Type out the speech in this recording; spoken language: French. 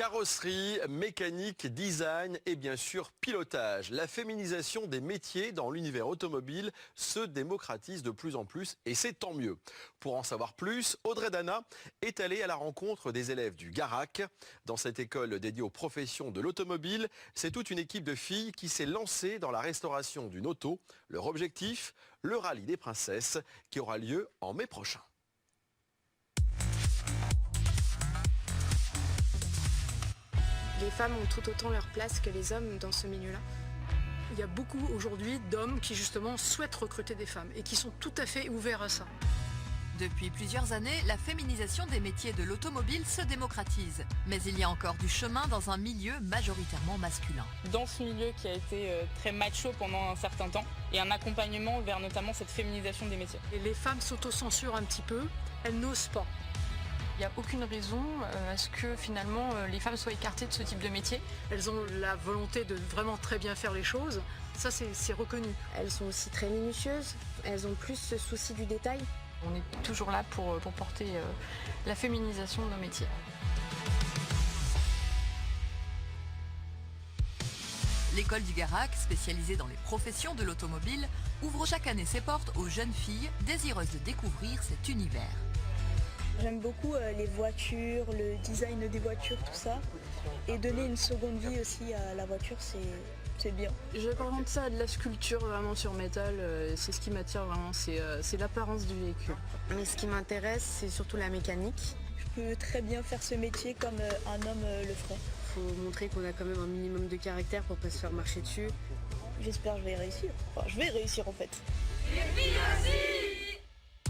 Carrosserie, mécanique, design et bien sûr pilotage. La féminisation des métiers dans l'univers automobile se démocratise de plus en plus et c'est tant mieux. Pour en savoir plus, Audrey Dana est allée à la rencontre des élèves du Garac. Dans cette école dédiée aux professions de l'automobile, c'est toute une équipe de filles qui s'est lancée dans la restauration d'une auto. Leur objectif, le rallye des princesses qui aura lieu en mai prochain. Les femmes ont tout autant leur place que les hommes dans ce milieu-là. Il y a beaucoup aujourd'hui d'hommes qui justement souhaitent recruter des femmes et qui sont tout à fait ouverts à ça. Depuis plusieurs années, la féminisation des métiers de l'automobile se démocratise. Mais il y a encore du chemin dans un milieu majoritairement masculin. Dans ce milieu qui a été très macho pendant un certain temps, et un accompagnement vers notamment cette féminisation des métiers. Et les femmes s'autocensurent un petit peu, elles n'osent pas. Il n'y a aucune raison à ce que finalement les femmes soient écartées de ce type de métier. Elles ont la volonté de vraiment très bien faire les choses, ça c'est reconnu. Elles sont aussi très minutieuses, elles ont plus ce souci du détail. On est toujours là pour porter la féminisation de nos métiers. L'école du Garac, spécialisée dans les professions de l'automobile, ouvre chaque année ses portes aux jeunes filles désireuses de découvrir cet univers. J'aime beaucoup les voitures, le design des voitures, tout ça. Et donner une seconde vie aussi à la voiture, c'est bien. J'apparente ça à de la sculpture vraiment sur métal, c'est ce qui m'attire vraiment, c'est l'apparence du véhicule. Mais ce qui m'intéresse, c'est surtout la mécanique. Je peux très bien faire ce métier comme un homme le ferait. Il faut montrer qu'on a quand même un minimum de caractère pour pas se faire marcher dessus. J'espère que je vais réussir. Enfin, je vais réussir en fait. Les filles aussi!